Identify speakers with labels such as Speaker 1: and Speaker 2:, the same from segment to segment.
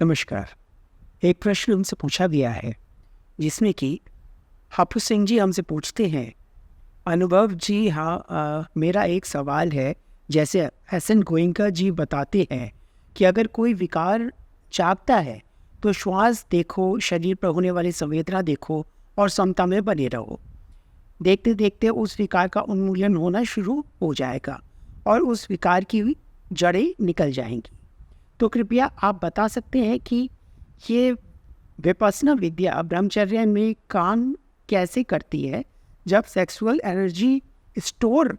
Speaker 1: नमस्कार। एक प्रश्न हमसे पूछा गया है जिसमें कि हापू सिंह जी हमसे पूछते हैं, अनुभव जी हाँ, मेरा एक सवाल है। जैसे एस.एन. गोयनका जी बताते हैं कि अगर कोई विकार जागता है तो श्वास देखो, शरीर पर होने वाली संवेदना देखो और समता में बने रहो। देखते देखते उस विकार का उन्मूलन होना शुरू हो जाएगा और उस विकार की जड़ें निकल जाएंगी। तो कृपया आप बता सकते हैं कि ये विपश्यना विद्या ब्रह्मचर्य में काम कैसे करती है जब सेक्सुअल एनर्जी स्टोर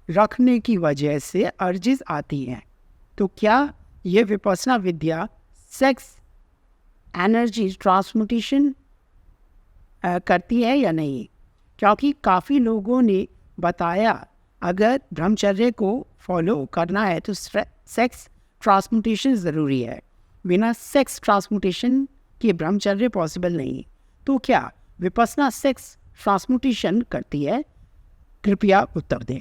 Speaker 1: रखने की वजह से अर्जिस आती हैं। तो क्या ये विपश्यना विद्या सेक्स एनर्जी ट्रांसम्यूटेशन करती है या नहीं? क्योंकि काफ़ी लोगों ने बताया अगर ब्रह्मचर्य को फॉलो करना है तो सेक्स ट्रांसम्यूटेशन ज़रूरी है। बिना सेक्स ट्रांसम्यूटेशन के ब्रह्मचर्य पॉसिबल नहीं। तो क्या विपश्यना सेक्स ट्रांसम्यूटेशन करती है? कृपया उत्तर दें।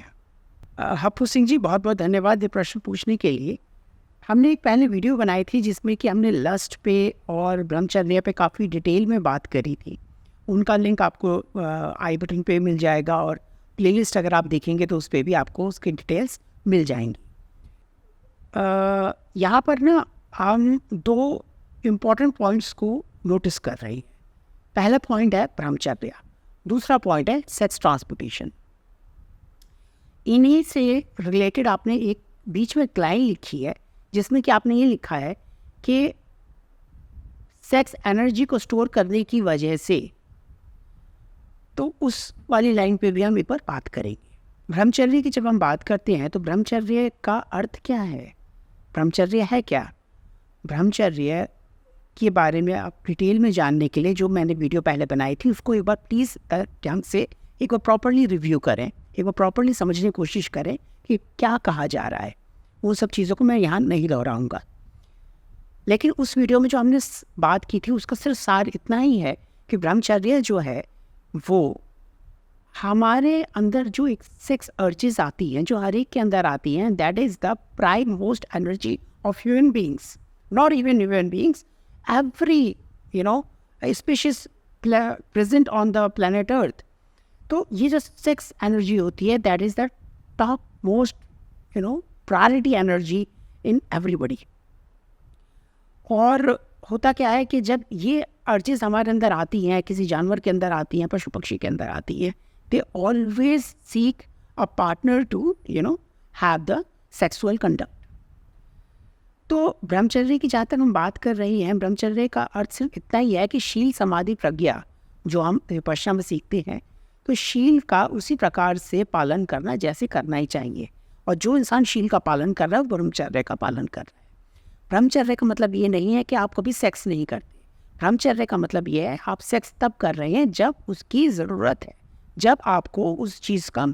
Speaker 1: हापू सिंह जी, बहुत बहुत धन्यवाद ये प्रश्न पूछने के लिए। हमने एक पहले वीडियो बनाई थी जिसमें कि हमने लस्ट पे और ब्रह्मचर्य पे काफ़ी डिटेल में बात करी थी। उनका लिंक आपको आई बटन पे मिल जाएगा और प्लेलिस्ट अगर आप देखेंगे तो उस पर भी आपको उसकी डिटेल्स मिल जाएंगी। यहाँ पर ना हम दो इम्पॉर्टेंट पॉइंट्स को नोटिस कर रहे हैं। पहला पॉइंट है ब्रह्मचर्य, दूसरा पॉइंट है सेक्स ट्रांसम्यूटेशन। इन्हीं से रिलेटेड आपने एक बीच में लाइन लिखी है जिसमें कि आपने ये लिखा है कि सेक्स एनर्जी को स्टोर करने की वजह से, तो उस वाली लाइन पे भी हम एक बार बात करेंगे। ब्रह्मचर्य की जब हम बात करते हैं तो ब्रह्मचर्य का अर्थ क्या है? ब्रह्मचर्य है क्या? ब्रह्मचर्य के बारे में आप डिटेल में जानने के लिए जो मैंने वीडियो पहले बनाई थी उसको एक बार प्लीज़ ढंग से एक बार प्रॉपर्ली रिव्यू करें, एक बार प्रॉपर्ली समझने की कोशिश करें कि क्या कहा जा रहा है। वो सब चीज़ों को मैं यहाँ नहीं दोहराऊँगा, लेकिन उस वीडियो में जो हमने बात की थी उसका सिर्फ सार इतना ही है कि ब्रह्मचर्य जो है वो हमारे अंदर जो एक सेक्स अर्जेस आती हैं, जो हर एक के अंदर आती हैं, that is the prime most energy of human beings, not even human beings, every species present on the planet earth. तो ये जो सेक्स एनर्जी होती है that is the top most priority energy in everybody. और होता क्या है कि जब ये अर्जेस हमारे अंदर आती हैं, किसी जानवर के अंदर आती हैं, पशु पक्षी के अंदर आती हैं, they always seek a partner to have the sexual conduct। तो ब्रह्मचर्य की जहाँ तक हम बात कर रही हैं, ब्रह्मचर्य का अर्थ सिर्फ इतना ही है कि शील समाधि प्रज्ञा जो हम विपश्यना में सीखते हैं, तो शील का उसी प्रकार से पालन करना जैसे करना ही चाहिए। और जो इंसान शील का पालन कर रहा है वो ब्रह्मचर्य का पालन कर रहा है। ब्रह्मचर्य का मतलब ये नहीं है कि आप कभी सेक्स नहीं करते। ब्रह्मचर्य का मतलब ये है आप सेक्स तब कर रहे हैं जब उसकी ज़रूरत है, जब आपको उस चीज़ का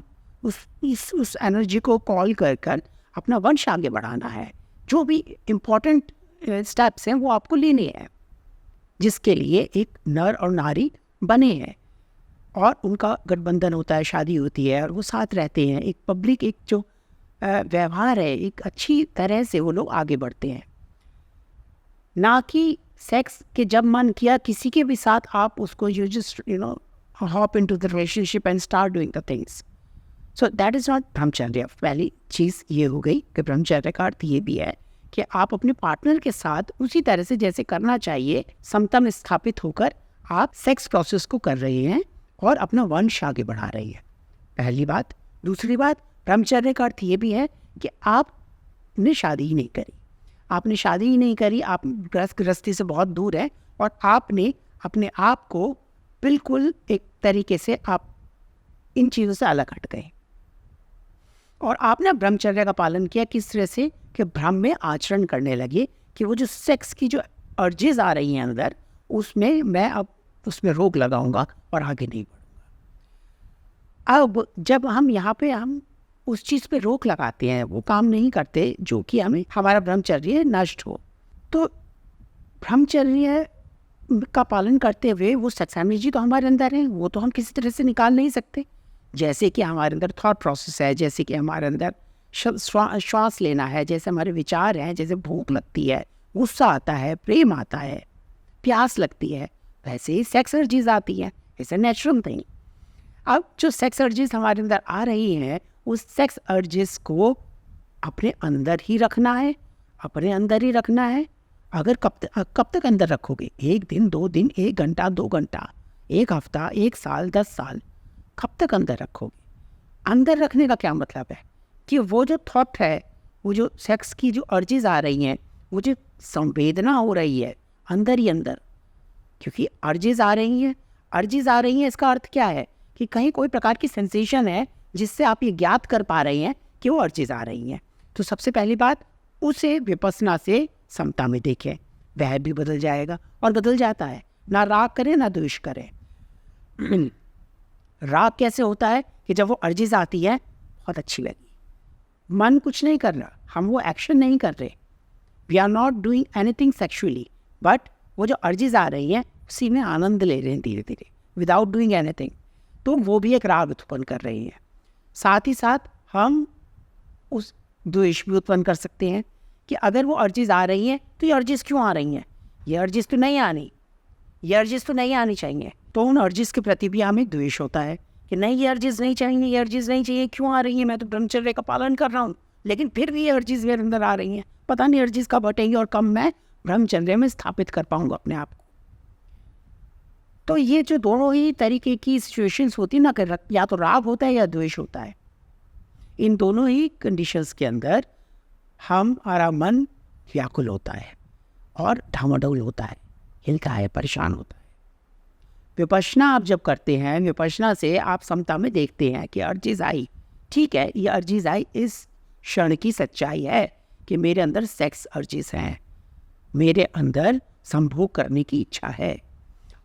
Speaker 1: उस एनर्जी को कॉल कर कर अपना वंश आगे बढ़ाना है। जो भी इम्पोर्टेंट स्टेप्स हैं वो आपको लेने हैं, जिसके लिए एक नर और नारी बने हैं और उनका गठबंधन होता है, शादी होती है और वो साथ रहते हैं। एक पब्लिक एक जो व्यवहार है, एक अच्छी तरह से वो लोग आगे बढ़ते हैं, ना कि सेक्स के जब मन किया किसी के भी साथ आप उसको you just hop into the relationship and start doing the things. So that is not ब्रह्मचर्य। पहली चीज़ ये हो गई कि ब्रह्मचर्य का अर्थ ये भी है कि आप अपने पार्टनर के साथ उसी तरह से जैसे करना चाहिए, समता में स्थापित होकर आप सेक्स प्रोसेस को कर रहे हैं और अपना वंश आगे बढ़ा रही है। पहली बात। दूसरी बात, ब्रह्मचर्य का अर्थ ये भी है कि आपने शादी ही नहीं करी, आपने शादी ही नहीं करी, आप गृहस्थी से बहुत दूर है और आपने अपने आप को बिल्कुल एक तरीके से आप इन चीज़ों से अलग हट गए और आपने ब्रह्मचर्य का पालन किया। किस तरह से? कि भ्रम में आचरण करने लगे कि वो जो सेक्स की जो अर्जेस आ रही हैं अंदर, उसमें मैं अब उसमें रोक लगाऊंगा और आगे नहीं बढ़ूंगा। अब जब हम यहाँ पे हम उस चीज़ पे रोक लगाते हैं, वो काम नहीं करते जो कि हमें हमारा ब्रह्मचर्य नष्ट हो, तो ब्रह्मचर्य का पालन करते हुए वो सेक्स एनर्जी तो हमारे अंदर है, वो तो हम किसी तरह से निकाल नहीं सकते। जैसे कि हमारे अंदर थॉट प्रोसेस है, जैसे कि हमारे अंदर श्वास लेना है, जैसे हमारे विचार हैं, जैसे भूख लगती है, गुस्सा आता है, प्रेम आता है, प्यास लगती है, वैसे ही सेक्स अर्जीज आती है। It's a natural thing. अब जो सेक्स अर्जीज हमारे अंदर आ रही हैं, उस सेक्स अर्जीज को अपने अंदर ही रखना है, अपने अंदर ही रखना है। अगर कब तक अंदर रखोगे? 1 दिन, 2 दिन, 1 घंटा, 2 घंटा, 1 हफ्ता, 1 साल, 10 साल, कब तक अंदर रखोगे? अंदर रखने का क्या मतलब है कि वो जो थॉट है, वो जो सेक्स की जो अर्जीज आ रही हैं, वो जो संवेदना हो रही है अंदर ही अंदर, क्योंकि अर्जीज आ रही हैं, इसका अर्थ क्या है कि कहीं कोई प्रकार की सेंसेशन है जिससे आप ये ज्ञात कर पा रहे हैं कि वो अर्जीज आ रही हैं। तो सबसे पहली बात, उसे विपස්සना से समता में देखें, वह भी बदल जाएगा और बदल जाता है। ना राग करें ना द्वेष करें। राग कैसे होता है कि जब वो अर्जीज आती है, बहुत अच्छी लगी, मन कुछ नहीं कर रहा, हम वो एक्शन नहीं कर रहे, we are not doing anything sexually, but वो जो अर्जीज आ रही हैं उसी में आनंद ले रहे हैं धीरे धीरे, विदाउट डूइंग एनीथिंग, तो वो भी एक राग उत्पन्न कर रही है। साथ ही साथ हम उस द्वेष भी उत्पन्न कर सकते हैं कि अगर वो अर्जीज आ रही हैं तो ये अर्जीज क्यों आ रही हैं, ये अर्जीज तो नहीं आनी, ये अर्जीज तो नहीं आनी चाहिए। तो उन अर्जीज के प्रति भी हमें द्वेष होता है कि नहीं, ये अर्जीज नहीं चाहिए, ये अर्जीज नहीं चाहिए, क्यों आ रही है? मैं तो ब्रह्मचर्य का पालन कर रहा हूँ, लेकिन फिर भी ये अर्जीज मेरे अंदर आ रही हैं, पता नहीं अर्जीज कब हटेंगी और कब मैं ब्रह्मचर्य में स्थापित कर पाऊंगा अपने आप को। तो ये जो दोनों ही तरीके की सिचुएशंस होती है ना, कि या तो राग होता है या द्वेष होता है, इन दोनों ही कंडीशंस के अंदर हमारा मन व्याकुल होता है और ढामाडोल होता है, हिलता है, परेशान होता है। विपश्यना आप जब करते हैं, विपश्यना से आप समता में देखते हैं कि अर्जीज आई, ठीक है, ये अर्जीज आई, इस क्षण की सच्चाई है कि मेरे अंदर सेक्स अर्जीज हैं, मेरे अंदर संभोग करने की इच्छा है,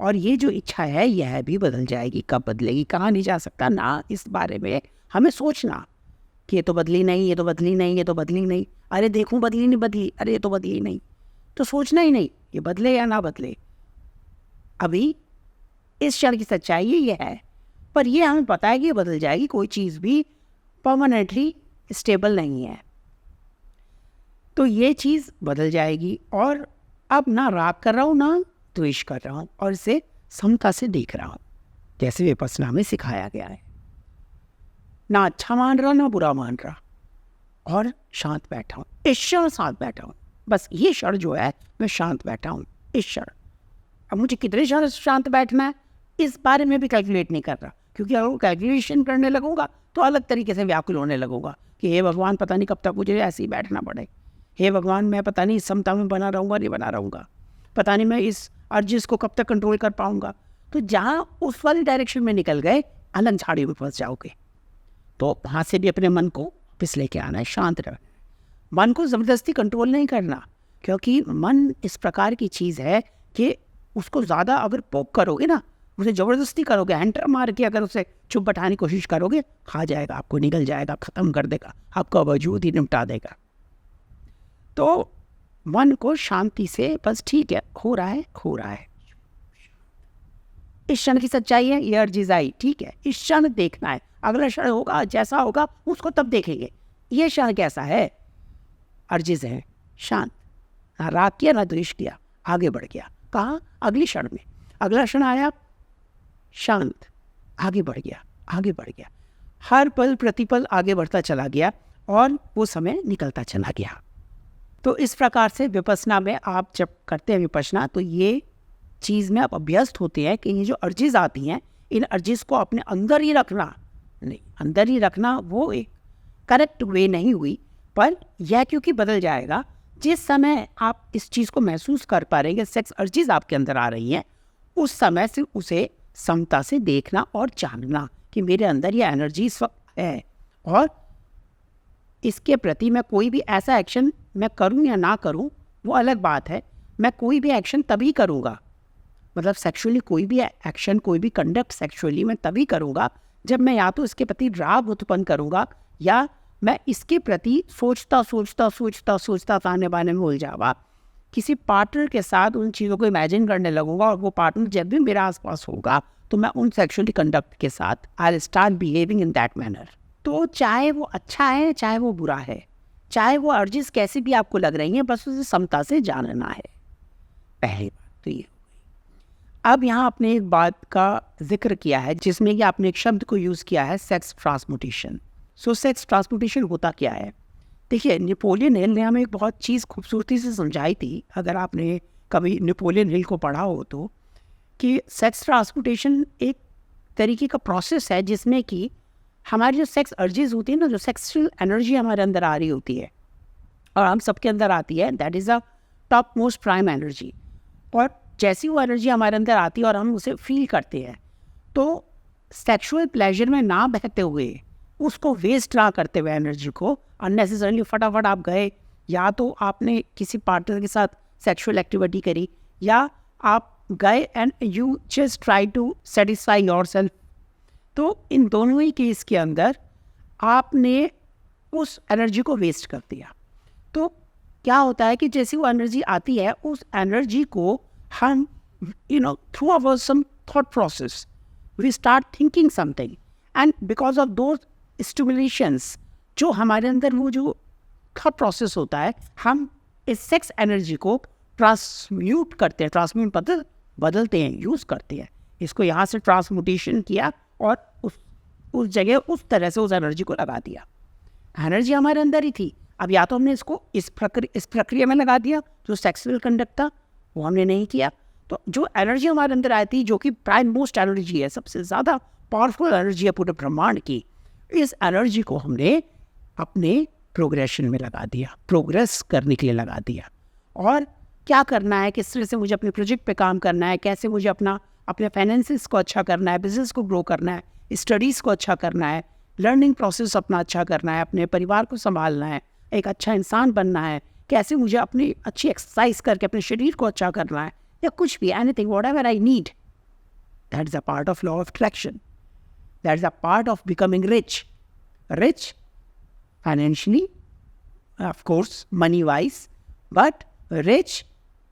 Speaker 1: और ये जो इच्छा है यह भी बदल जाएगी। कब बदलेगी, कहाँ नहीं जा सकता ना, इस बारे में हमें सोचना कि ये तो बदली नहीं, ये तो बदली नहीं, ये तो बदली नहीं, अरे देखूं बदली नहीं बदली, अरे ये तो बदली नहीं, तो सोचना ही नहीं ये बदले या ना बदले। अभी इस क्षण की सच्चाई ये है, पर ये हमें पता है कि ये बदल जाएगी, कोई चीज़ भी परमानेंटली स्टेबल नहीं है, तो ये चीज़ बदल जाएगी। और अब ना राग कर रहा हूँ ना द्वेष कर रहा हूँ, और इसे समता से देख रहा हूँ, जैसे विपश्यना में सिखाया गया है। ना अच्छा मान रहा ना बुरा मान रहा, और शांत बैठा हूँ, इस क्षण शांत बैठा हूँ, बस ये क्षण जो है मैं शांत बैठा हूँ इस क्षण। अब मुझे कितने क्षण शांत बैठना है इस बारे में भी कैलकुलेट नहीं कर रहा, क्योंकि अगर कैलकुलेशन करने लगूंगा तो अलग तरीके से व्याकुल होने लगूंगा कि हे भगवान, पता नहीं कब तक मुझे ऐसे ही बैठना पड़े, हे भगवान, मैं पता नहीं इस समता में बना रहूँगा नहीं बना रहूँगा, पता नहीं मैं इस अर्जिस को कब तक कंट्रोल कर पाऊँगा। तो जहाँ उस वाली डायरेक्शन में निकल गए, अलग झाड़ियों में फंस जाओगे। तो वहाँ से भी अपने मन को वापस लेके आना है, शांत रहना है, मन को ज़बरदस्ती कंट्रोल नहीं करना, क्योंकि मन इस प्रकार की चीज़ है कि उसको ज़्यादा अगर पोक करोगे ना, उसे ज़बरदस्ती करोगे, हैंटर मार के अगर उसे चुप बैठाने की कोशिश करोगे, खा जाएगा आपको, निगल जाएगा, ख़त्म कर देगा, आपका वजूद ही निपटा देगा। तो मन को शांति से, बस ठीक है, हो रहा है हो रहा है, इस क्षण की सच्चाई है, ये अर्जीज आई, ठीक है, इस क्षण देखना है, अगला क्षण होगा जैसा होगा उसको तब देखेंगे, ये क्षण कैसा है, अर्जीज है, शांत, ना राग किया ना द्वेष किया, आगे बढ़ गया, कहाँ, अगली क्षण में, अगला क्षण आया, शांत, आगे बढ़ गया, आगे बढ़ गया, हर पल प्रतिपल आगे बढ़ता चला गया और वो समय निकलता चला गया। तो इस प्रकार से विपश्यना में आप जब करते हैं विपश्यना, तो ये चीज़ में आप अभ्यस्त होते हैं कि ये जो अर्जीज आती हैं, इन अर्जीज को अपने अंदर ही रखना, नहीं अंदर ही रखना वो एक करेक्ट वे नहीं हुई, पर यह क्योंकि बदल जाएगा, जिस समय आप इस चीज़ को महसूस कर पा रहे हैं, सेक्स अर्जीज आपके अंदर आ रही हैं, उस समय से उसे समता से देखना और जानना कि मेरे अंदर ये एनर्जी इस वक्त है, और इसके प्रति मैं कोई भी ऐसा एक्शन मैं करूं या ना करूं वो अलग बात है। मैं कोई भी एक्शन तभी करूंगा, मतलब सेक्सुअली कोई भी एक्शन, कोई भी कंडक्ट सेक्सुअली मैं तभी करूंगा जब मैं या तो इसके प्रति राग उत्पन्न करूंगा, या मैं इसके प्रति सोचता सोचता सोचता सोचता ताने बाने में उलझा हुआ किसी पार्टनर के साथ उन चीज़ों को इमेजिन करने लगूंगा, और वो पार्टनर जब भी मेरे आसपास होगा तो मैं उन सेक्सुअली कंडक्ट के साथ I will start behaving in that manner. तो चाहे वो अच्छा है चाहे वो बुरा है, चाहे वो अर्जिस कैसी भी आपको लग रही हैं, बस उसे समता से जानना है। पहली बात तो ये हो गई। अब यहाँ आपने एक बात का जिक्र किया है जिसमें कि आपने एक शब्द को यूज़ किया है, sex transmutation. So sex transmutation होता क्या है? देखिए, नेपोलियन हिल ने हमें एक बहुत चीज़ खूबसूरती से समझाई थी, अगर आपने कभी नेपोलियन हिल को पढ़ा हो तो, कि सेक्स ट्रांसम्यूटेशन एक तरीके का प्रोसेस है जिसमें कि हमारी जो सेक्स अर्जेस होती है ना, जो सेक्सुअल एनर्जी हमारे अंदर आ रही होती है और हम सबके अंदर आती है, that is a top most prime energy. और जैसी वो एनर्जी हमारे अंदर आती है और हम उसे फील करते हैं, तो सेक्सुअल प्लेजर में ना बहते हुए, उसको वेस्ट ना करते हुए एनर्जी को अननेसेसरली फटाफट आप गए, या तो आपने किसी पार्टनर के साथ सेक्सुअल एक्टिविटी करी, या आप गए and you just try to satisfy yourself. तो इन दोनों ही केस के अंदर आपने उस एनर्जी को वेस्ट कर दिया। तो क्या होता है कि जैसी वो एनर्जी आती है, उस एनर्जी को हम through our some thought process we start thinking something, and because of those stimulations, जो हमारे अंदर वो जो थॉट प्रोसेस होता है, हम इस सेक्स एनर्जी को ट्रांसम्यूट करते हैं, ट्रांसम्यूट बदलते हैं, यूज़ करते हैं। इसको यहाँ से ट्रांसम्यूटेशन किया और उस जगह उस तरह से उस एनर्जी को लगा दिया। एनर्जी हमारे अंदर ही थी, अब या तो हमने इसको इस प्रक्रिया में लगा दिया, जो सेक्सुअल कंडक्ट था वो हमने नहीं किया। तो जो एनर्जी हमारे अंदर आई थी, जो कि प्राइम मोस्ट एनर्जी है, सबसे ज़्यादा पावरफुल एनर्जी है पूरे ब्रह्मांड की, इस एनर्जी को हमने अपने प्रोग्रेशन में लगा दिया, प्रोग्रेस करने के लिए लगा दिया। और क्या करना है, किस तरह से मुझे अपने प्रोजेक्ट पे काम करना है, कैसे मुझे अपने फाइनेंसिस को अच्छा करना है, बिजनेस को ग्रो करना है, स्टडीज़ को अच्छा करना है, लर्निंग प्रोसेस अपना अच्छा करना है, अपने परिवार को संभालना है, एक अच्छा इंसान बनना है, कैसे मुझे अपनी अच्छी एक्सरसाइज करके अपने शरीर को अच्छा करना है, या कुछ भी, anything what ever I need, that is a part of law of attraction, that is a part of becoming rich financially, of course, money wise, but rich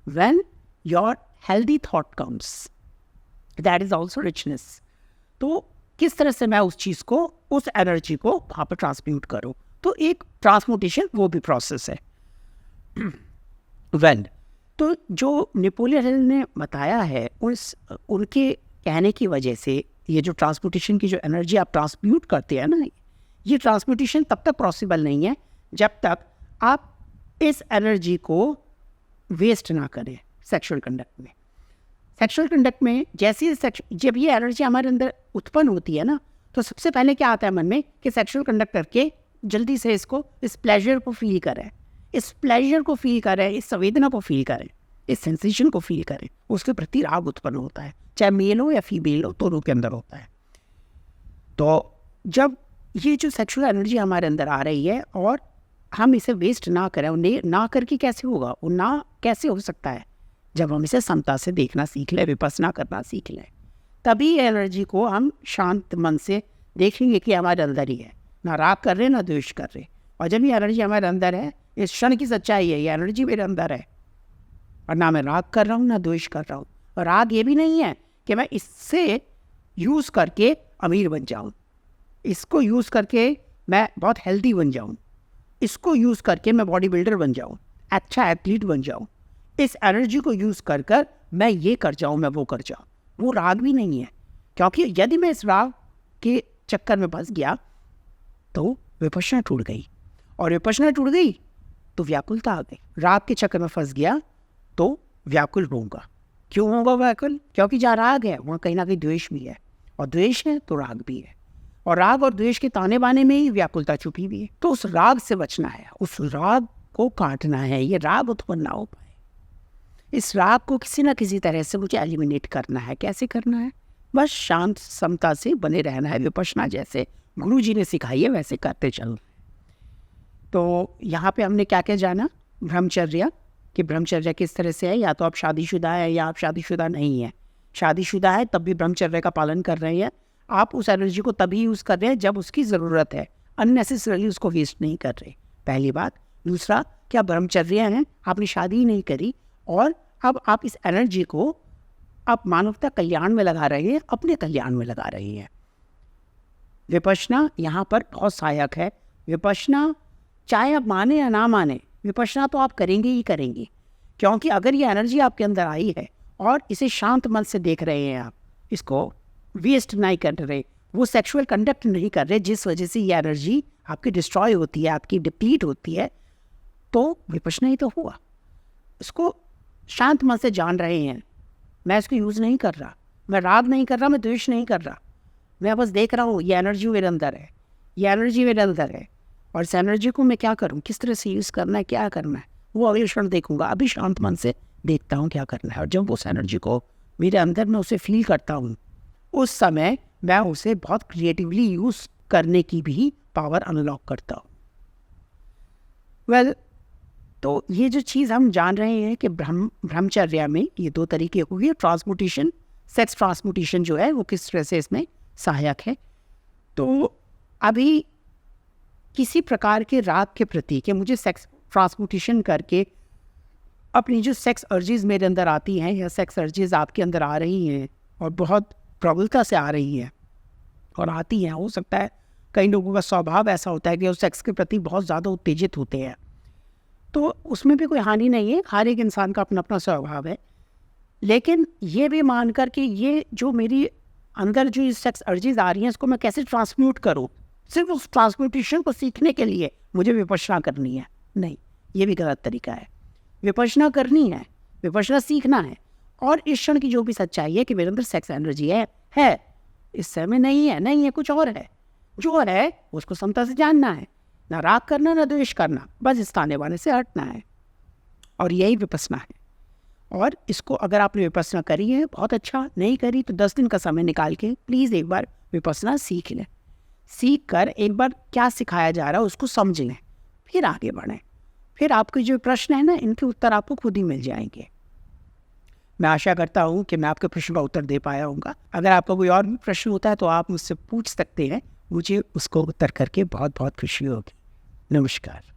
Speaker 1: when your healthy thought comes, that is also richness. तो किस तरह से मैं उस चीज़ को, उस energy को वहाँ पर ट्रांसम्यूट करूँ, तो एक ट्रांसम्यूटेशन वो भी प्रोसेस है। वेल, तो जो नेपोलियन हिल ने बताया है, उनके कहने की वजह से ये जो ट्रांसम्यूटेशन की जो एनर्जी आप ट्रांसम्यूट करते हैं ना, ये ट्रांसम्यूटेशन तब तक पॉसिबल नहीं है जब तक आप इस एनर्जी को वेस्ट ना करें सेक्सुअल कंडक्ट में। सेक्सुअल कंडक्ट में जब ये एनर्जी हमारे अंदर उत्पन्न होती है ना, तो सबसे पहले क्या आता है मन में कि सेक्सुअल कंडक्ट करके जल्दी से इस प्लेजर को फील करें, इस प्लेजर को फील करें, इस संवेदना को फील करें, इस सेंसेशन को फील करें, उसके प्रति राग उत्पन्न होता है, चाहे मेल हो या फीमेल हो, दोनों के अंदर होता है। तो जब ये जो सेक्सुअल एनर्जी हमारे अंदर आ रही है और हम इसे वेस्ट ना करें, उन्हें ना करके कैसे होगा, वो ना कैसे हो सकता है, जब हम इसे समता से देखना सीख लें, विपස්සना करना सीख लें, तभी एनर्जी को हम शांत मन से देखेंगे कि हमारे अंदर ही है, ना राग कर रहे ना द्वेष कर रहे। और जब ये एनर्जी हमारे अंदर है, इस क्षण की सच्चाई है, ये एनर्जी मेरे अंदर है, और ना मैं राग कर रहा हूँ ना द्वेष कर रहा हूँ। और राग ये भी नहीं है कि मैं इससे यूज़ करके अमीर बन जाऊँ, इसको यूज़ करके मैं बहुत हेल्दी बन जाऊँ, इसको यूज़ करके मैं बॉडी बिल्डर बन जाऊँ, अच्छा एथलीट बन जाऊँ, इस एनर्जी को यूज़ कर कर मैं ये कर जाऊँ, मैं वो कर जाऊँ। वो राग भी नहीं है, क्योंकि यदि मैं इस राग के चक्कर में फंस गया तो विपश्यना टूट गई, और विपश्यना टूट गई तो व्याकुलता आ गई। राग के चक्कर में फंस गया तो व्याकुल होऊंगा। क्यों होगा व्याकुल? क्योंकि जहाँ राग है वहाँ कहीं ना कहीं द्वेष भी है, और द्वेष है तो राग भी है, और राग और द्वेष के ताने बाने में ही व्याकुलता छुपी हुई है। तो उस राग से बचना है, उस राग को काटना है, ये राग उत्पन्न ना हो पाए। इस राग को किसी न किसी तरह से मुझे एलिमिनेट करना है। कैसे करना है? बस शांत समता से बने रहना है, विपश्यना जैसे गुरु जी ने सिखाई है वैसे करते चल। तो यहाँ पे हमने क्या क्या जाना? ब्रह्मचर्य, कि ब्रह्मचर्य किस तरह से है। या तो आप शादीशुदा है या आप शादीशुदा नहीं है। शादीशुदा है तब भी ब्रह्मचर्य का पालन कर रहे हैं, आप उस एनर्जी को तभी यूज़ कर रहे हैं जब उसकी ज़रूरत है, अननेसेसरली उसको वेस्ट नहीं कर रहे, पहली बात। दूसरा, क्या ब्रह्मचर्य है, आपने शादी ही नहीं करी और अब आप इस एनर्जी को आप मानवता कल्याण में लगा रहे हैं, अपने कल्याण में लगा रही हैं। विपश्यना यहाँ पर बहुत सहायक है। विपश्यना चाहे आप माने या ना माने, विपश्यना तो आप करेंगे ही करेंगे, क्योंकि अगर ये एनर्जी आपके अंदर आई है और इसे शांत मन से देख रहे हैं, आप इसको वेस्ट नहीं कर रहे, वो सेक्सुअल कंडक्ट नहीं कर रहे जिस वजह से ये एनर्जी आपकी डिस्ट्रॉय होती है, आपकी डिप्लीट होती है, तो विपश्यना ही तो हुआ। इसको शांत मन से जान रहे हैं, मैं इसको यूज़ नहीं कर रहा, मैं राग नहीं कर रहा, मैं द्वेष नहीं कर रहा, मैं बस देख रहा हूँ ये एनर्जी मेरे अंदर है, ये एनर्जी मेरे अंदर है, और इस एनर्जी को मैं क्या करूँ, किस तरह से यूज़ करना है, क्या करना है, वो अगले क्षण देखूंगा। अभी शांत मन से देखता हूँ क्या करना है, और जब उस एनर्जी को मेरे अंदर मैं उसे फील करता हूँ, उस समय मैं उसे बहुत क्रिएटिवली यूज़ करने की भी पावर अनलॉक करता हूँ। वेल, तो ये जो चीज़ हम जान रहे हैं कि ब्रह्मचर्या में ये दो तरीके हुए, ट्रांसमुटेशन, सेक्स ट्रांसमुटेशन जो है वो किस तरह से इसमें सहायक है। तो अभी किसी प्रकार के राग के प्रति कि मुझे सेक्स ट्रांसमुटेशन करके अपनी जो सेक्स अर्जीज मेरे अंदर आती हैं, या सेक्स अर्जीज आपके अंदर आ रही हैं और बहुत प्रबलता से आ रही हैं और आती हैं, हो सकता है कई लोगों का स्वभाव ऐसा होता है कि वो सेक्स के प्रति बहुत ज़्यादा उत्तेजित होते हैं, तो उसमें भी कोई हानि नहीं है, हर एक इंसान का अपना अपना स्वभाव है। लेकिन ये भी मान कर कि ये जो मेरी अंदर जो सेक्स अर्जीज आ रही हैं, इसको मैं कैसे ट्रांसम्यूट करूँ, सिर्फ उस ट्रांसम्यूटेशन को सीखने के लिए मुझे विपश्यना करनी है, नहीं, ये भी गलत तरीका है। विपश्यना करनी है, विपश्यना सीखना है, और इस क्षण की जो भी सच्चाई है कि मेरे अंदर सेक्स एनर्जी है, इस समय नहीं है, कुछ और है, जो है उसको समता से जानना है, ना राग करना ना द्वेष करना, बस इस ताने बाने से हटना है, और यही विपश्यना है। और इसको अगर आपने विपश्यना करी है बहुत अच्छा, नहीं करी तो 10 दिन का समय निकाल के प्लीज़ एक बार विपश्यना सीख लें, सीख कर एक बार क्या सिखाया जा रहा है उसको समझ लें, फिर आगे बढ़ें, फिर आपके जो प्रश्न है ना, इनके उत्तर आपको खुद ही मिल जाएंगे। मैं आशा करता हूँ कि मैं आपके प्रश्न का उत्तर दे पाया होऊंगा। अगर आपका कोई और भी प्रश्न होता है तो आप मुझसे पूछ सकते हैं, मुझे उसको उत्तर करके बहुत बहुत खुशी होगी। नमस्कार।